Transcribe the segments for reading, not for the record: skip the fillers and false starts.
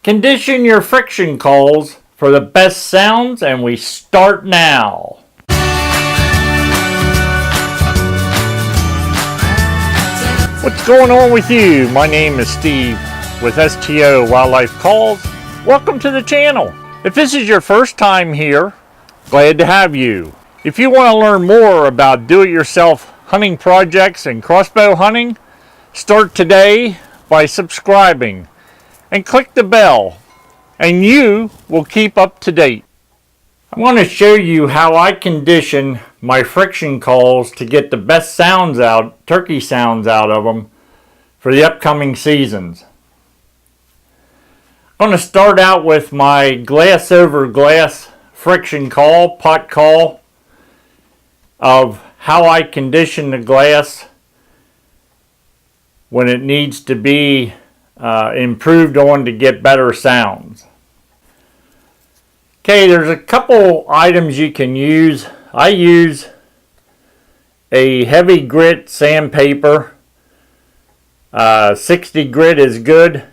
Condition your friction calls for the best sounds, and we start now. What's going on with you? My name is Steve with STO Wildlife Calls. Welcome to the channel. If this is your first time here, glad to have you. If you want to learn more about do-it-yourself hunting projects and crossbow hunting, start today by subscribing and click the bell, and you will keep up to date. I want to show you how I condition my friction calls to get the best sounds out, turkey sounds out of them for the upcoming seasons. I'm going to start out with my glass over glass friction call, pot call, of how I condition the glass when it needs to be improved on to get better sounds. Okay, there's a couple items you can use. I use a heavy grit sandpaper. 60 grit is good.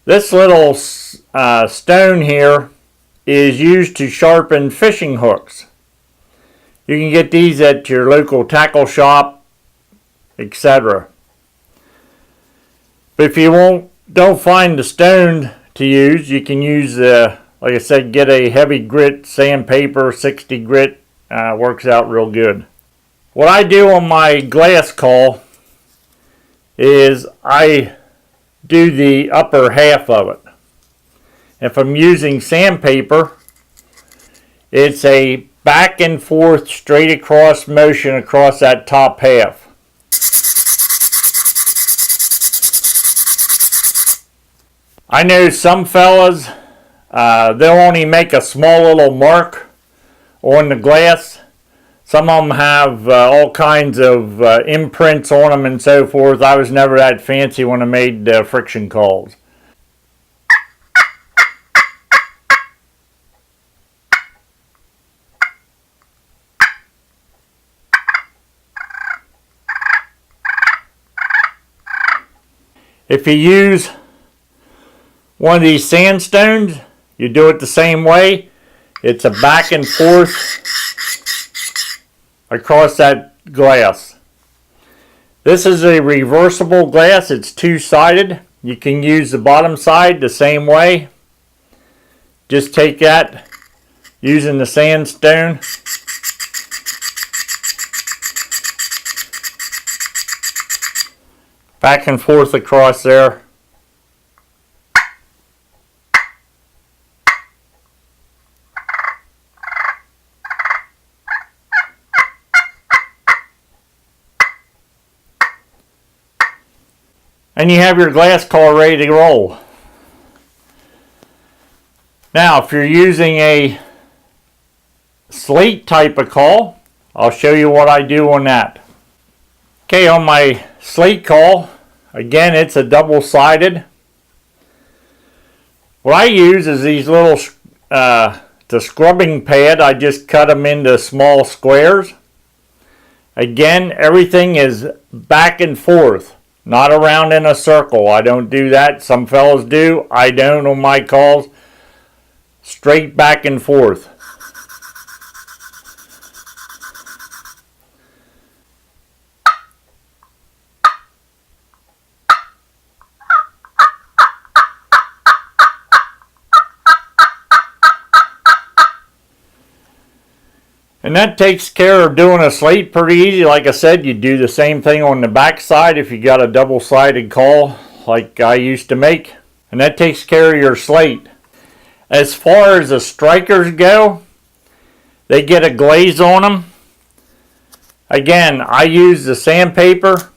This little stone here is used to sharpen fishing hooks. You can get these at your local tackle shop, etc. But if you don't find the stone to use, you can use, like I said, get a heavy grit sandpaper. 60 grit works out real good. What I do on my glass call is I do the upper half of it. If I'm using sandpaper, it's a back and forth straight across motion across that top half. I know some fellas, they'll only make a small little mark on the glass. Some of them have all kinds of imprints on them and so forth. I was never that fancy when I made friction calls. If you use one of these sandstones, you do it the same way. It's a back and forth across that glass. This is a reversible glass. It's two-sided. You can use the bottom side the same way. Just take that using the sandstone. Back and forth across there. And you have your glass call ready to roll. Now, if you're using a slate type of call, I'll show you what I do on that. Okay, on my slate call, again, it's a double-sided. What I use is these little, the scrubbing pad. I just cut them into small squares. Again, everything is back and forth. Not around in a circle. I don't do that. Some fellas do. I don't on my calls. Straight back and forth. And that takes care of doing a slate pretty easy. Like I said, you do the same thing on the back side if you got a double-sided call like I used to make. And that takes care of your slate. As far as the strikers go, they get a glaze on them. Again, I use the sandpaper.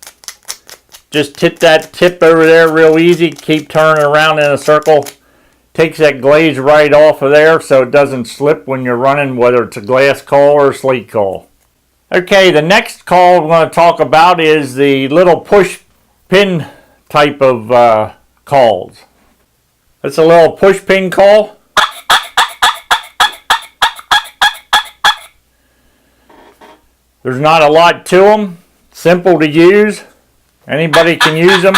Just hit that tip over there real easy. Keep turning around in a circle. Takes that glaze right off of there so it doesn't slip when you're running, whether it's a glass call or a slate call. Okay, the next call we're going to talk about is the little push pin type of calls. It's a little push pin call. There's not a lot to them. Simple to use. Anybody can use them.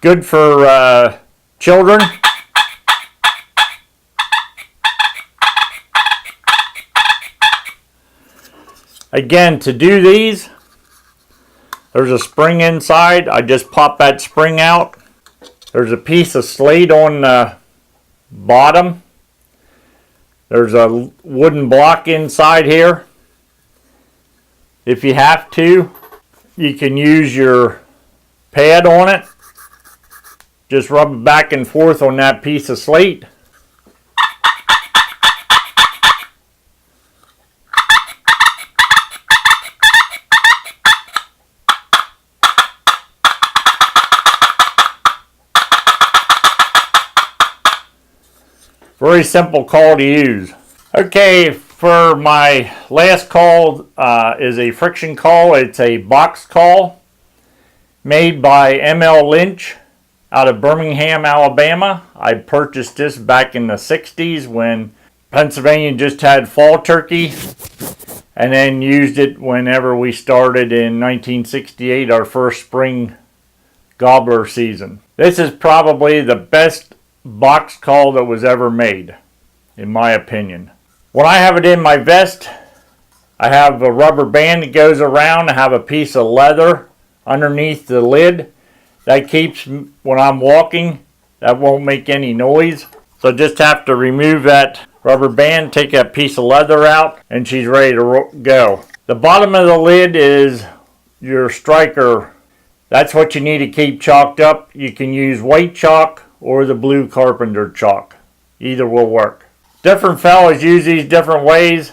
Good for children. Again, to do these, there's a spring inside. I just pop that spring out. There's a piece of slate on the bottom. There's a wooden block inside here. If you have to, you can use your pad on it. Just rub it back and forth on that piece of slate. Very simple call to use. Okay, for my last call is a friction call. It's a box call made by ML Lynch out of Birmingham, Alabama. I purchased this back in the 60s when Pennsylvania just had fall turkey, and then used it whenever we started in 1968, our first spring gobbler season. This is probably the best box call that was ever made, in my opinion. When I have it in my vest, I have a rubber band that goes around. I have a piece of leather underneath the lid. That keeps, when I'm walking, that won't make any noise. So just have to remove that rubber band, take that piece of leather out, and she's ready to go. The bottom of the lid is your striker. That's what you need to keep chalked up. You can use white chalk or the blue carpenter chalk. Either will work. Different fellas use these different ways.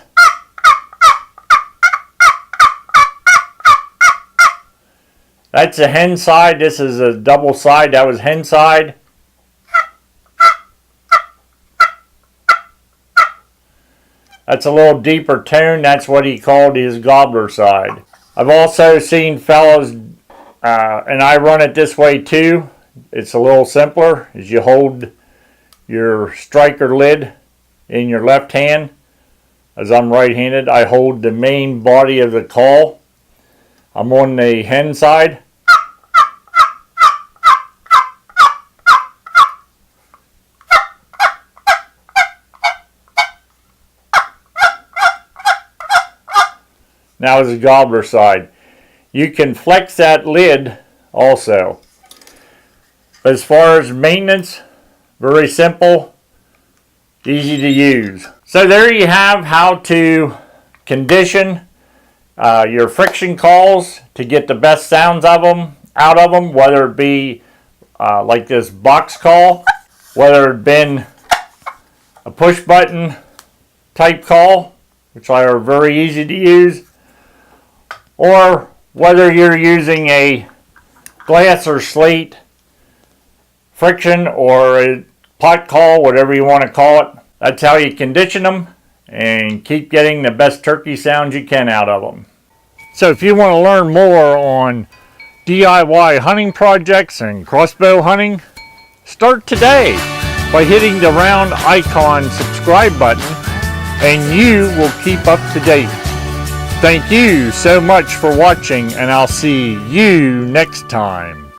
That's a hen side. This is a double side. That was hen side. That's a little deeper tone. That's what he called his gobbler side. I've also seen fellas, and I run it this way too. It's a little simpler. As you hold your striker lid in your left hand, as I'm right-handed, I hold the main body of the call. I'm on the hen side. Now is the gobbler side. You can flex that lid also. As far as maintenance, very simple, easy to use. So there you have how to condition your friction calls to get the best sounds out of them, whether it be like this box call, whether it been a push button type call, which are very easy to use, or whether you're using a glass or slate friction or a pot call, whatever you want to call it. That's how you condition them and keep getting the best turkey sounds you can out of them. So if you want to learn more on DIY hunting projects and crossbow hunting, start today by hitting the round icon subscribe button, and you will keep up to date. Thank you so much for watching, and I'll see you next time.